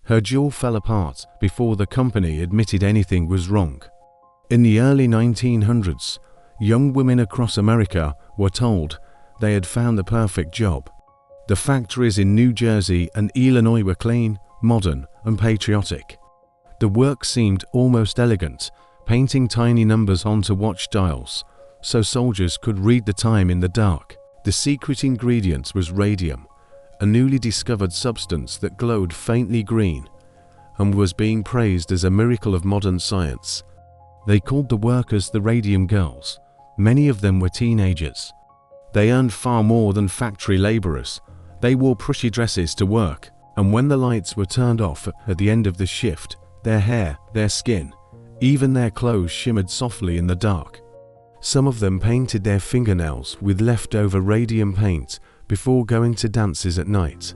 Her jaw fell apart before the company admitted anything was wrong. In the early 1900s, young women across America were told they had found the perfect job. The factories in New Jersey and Illinois were clean, modern, and patriotic. The work seemed almost elegant, painting tiny numbers onto watch dials so soldiers could read the time in the dark. The secret ingredient was radium, a newly discovered substance that glowed faintly green and was being praised as a miracle of modern science. They called the workers the Radium Girls. Many of them were teenagers. They earned far more than factory laborers. They wore pretty dresses to work, and when the lights were turned off at the end of the shift, their hair, their skin, even their clothes shimmered softly in the dark. Some of them painted their fingernails with leftover radium paint before going to dances at night.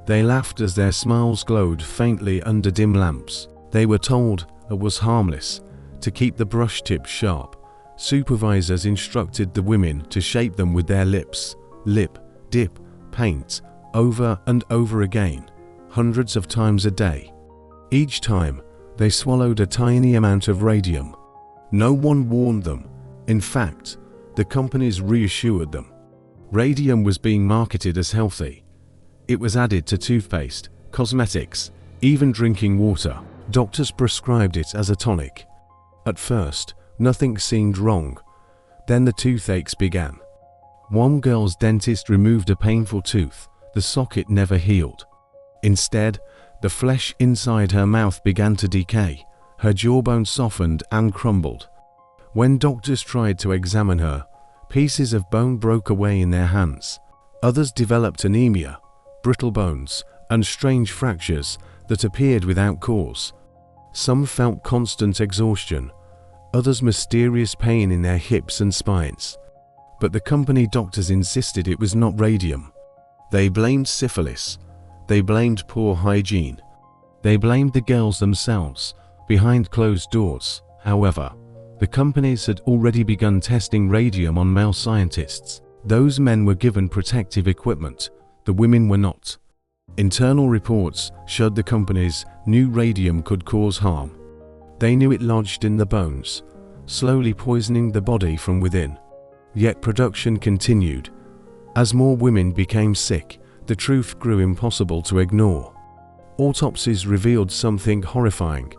They laughed as their smiles glowed faintly under dim lamps. They were told it was harmless to keep the brush tips sharp. Supervisors instructed the women to shape them with their lips, lip, dip, paint, over and over again, hundreds of times a day. Each time, they swallowed a tiny amount of radium. No one warned them. In fact, the companies reassured them. Radium was being marketed as healthy. It was added to toothpaste, cosmetics, even drinking water. Doctors prescribed it as a tonic. At first, nothing seemed wrong. Then the toothaches began. One girl's dentist removed a painful tooth. The socket never healed. Instead, the flesh inside her mouth began to decay. Her jawbone softened and crumbled. When doctors tried to examine her, pieces of bone broke away in their hands. Others developed anemia, brittle bones, and strange fractures that appeared without cause. Some felt constant exhaustion, others mysterious pain in their hips and spines. But the company doctors insisted it was not radium. They blamed syphilis. They blamed poor hygiene. They blamed the girls themselves, behind closed doors. However, the companies had already begun testing radium on male scientists. Those men were given protective equipment, the women were not. Internal reports showed the companies knew radium could cause harm. They knew it lodged in the bones, slowly poisoning the body from within. Yet production continued. As more women became sick, the truth grew impossible to ignore. Autopsies revealed something horrifying.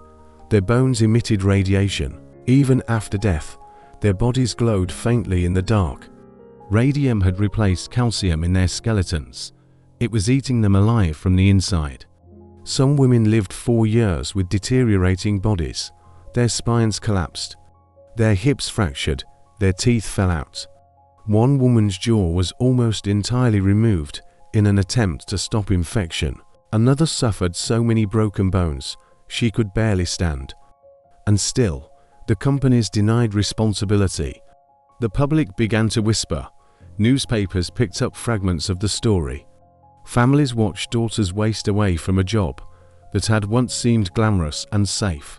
Their bones emitted radiation. Even after death, their bodies glowed faintly in the dark. Radium had replaced calcium in their skeletons. It was eating them alive from the inside. Some women lived 4 years with deteriorating bodies. Their spines collapsed. Their hips fractured. Their teeth fell out. One woman's jaw was almost entirely removed in an attempt to stop infection. Another suffered so many broken bones she could barely stand. And still, the companies denied responsibility. The public began to whisper. Newspapers picked up fragments of the story. Families watched daughters waste away from a job that had once seemed glamorous and safe.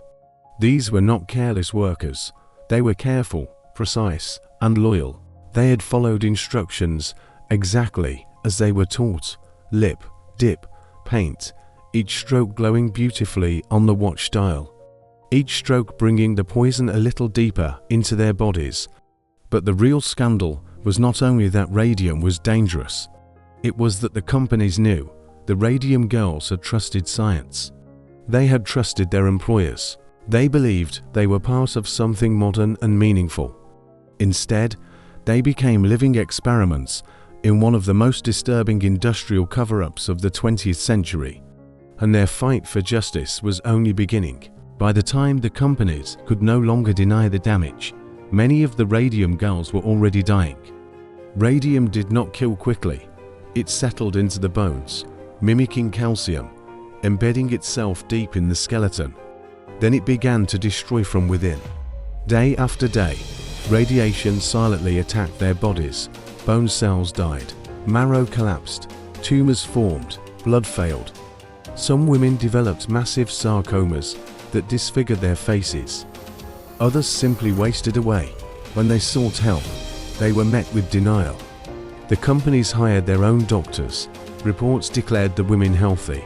These were not careless workers. They were careful, precise, and loyal. They had followed instructions exactly as they were taught. Lip, dip, paint, each stroke glowing beautifully on the watch dial. Each stroke bringing the poison a little deeper into their bodies. But the real scandal was not only that radium was dangerous. It was that the companies knew the Radium Girls had trusted science. They had trusted their employers. They believed they were part of something modern and meaningful. Instead, they became living experiments in one of the most disturbing industrial cover-ups of the 20th century. And their fight for justice was only beginning. By the time the companies could no longer deny the damage, many of the Radium Girls were already dying. Radium did not kill quickly. It settled into the bones, mimicking calcium, embedding itself deep in the skeleton. Then it began to destroy from within. Day after day, radiation silently attacked their bodies. Bone cells died, marrow collapsed, tumors formed, blood failed. Some women developed massive sarcomas that disfigured their faces. Others simply wasted away. When they sought help, they were met with denial. The companies hired their own doctors. Reports declared the women healthy.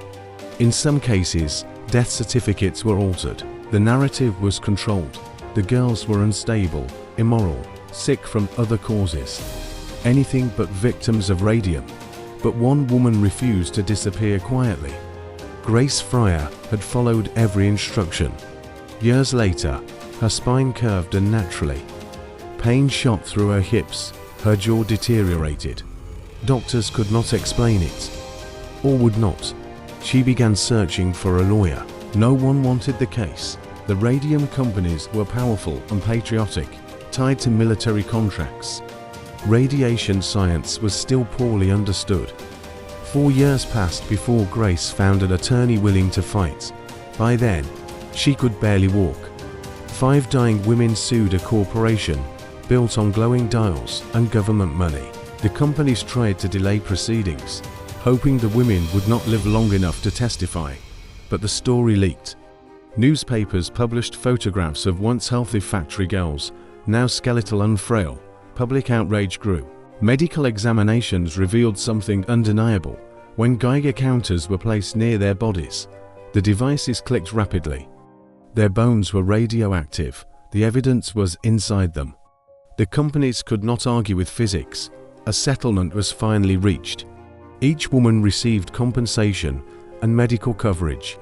In some cases, death certificates were altered. The narrative was controlled. The girls were unstable, immoral, sick from other causes. Anything but victims of radium. But one woman refused to disappear quietly. Grace Fryer had followed every instruction. Years later, her spine curved unnaturally. Pain shot through her hips, her jaw deteriorated. Doctors could not explain it, or would not. She began searching for a lawyer. No one wanted the case. The radium companies were powerful and patriotic, tied to military contracts. Radiation science was still poorly understood. 4 years passed before Grace found an attorney willing to fight. By then, she could barely walk. 5 dying women sued a corporation built on glowing dials and government money. The companies tried to delay proceedings, hoping the women would not live long enough to testify. But the story leaked. Newspapers published photographs of once healthy factory girls, now skeletal and frail. Public outrage grew. Medical examinations revealed something undeniable. When Geiger counters were placed near their bodies, the devices clicked rapidly. Their bones were radioactive. The evidence was inside them. The companies could not argue with physics. A settlement was finally reached. Each woman received compensation and medical coverage.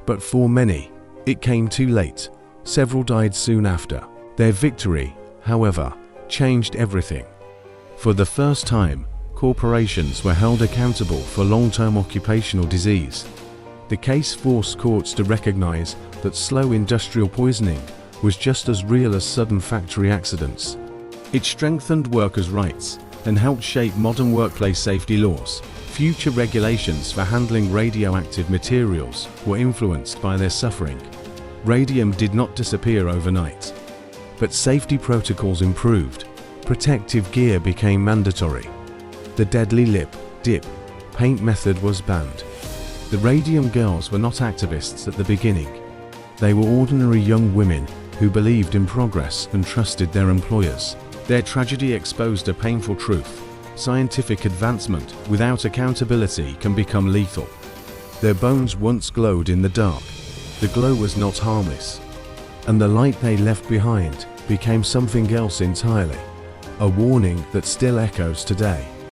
But for many, it came too late. Several died soon after. Their victory, however, changed everything. For the first time, corporations were held accountable for long-term occupational disease. The case forced courts to recognize that slow industrial poisoning was just as real as sudden factory accidents. It strengthened workers' rights and helped shape modern workplace safety laws. Future regulations for handling radioactive materials were influenced by their suffering. Radium did not disappear overnight, but safety protocols improved. Protective gear became mandatory. The deadly lip, dip, paint method was banned. The Radium Girls were not activists at the beginning. They were ordinary young women who believed in progress and trusted their employers. Their tragedy exposed a painful truth. Scientific advancement without accountability can become lethal. Their bones once glowed in the dark. The glow was not harmless, and the light they left behind became something else entirely. A warning that still echoes today.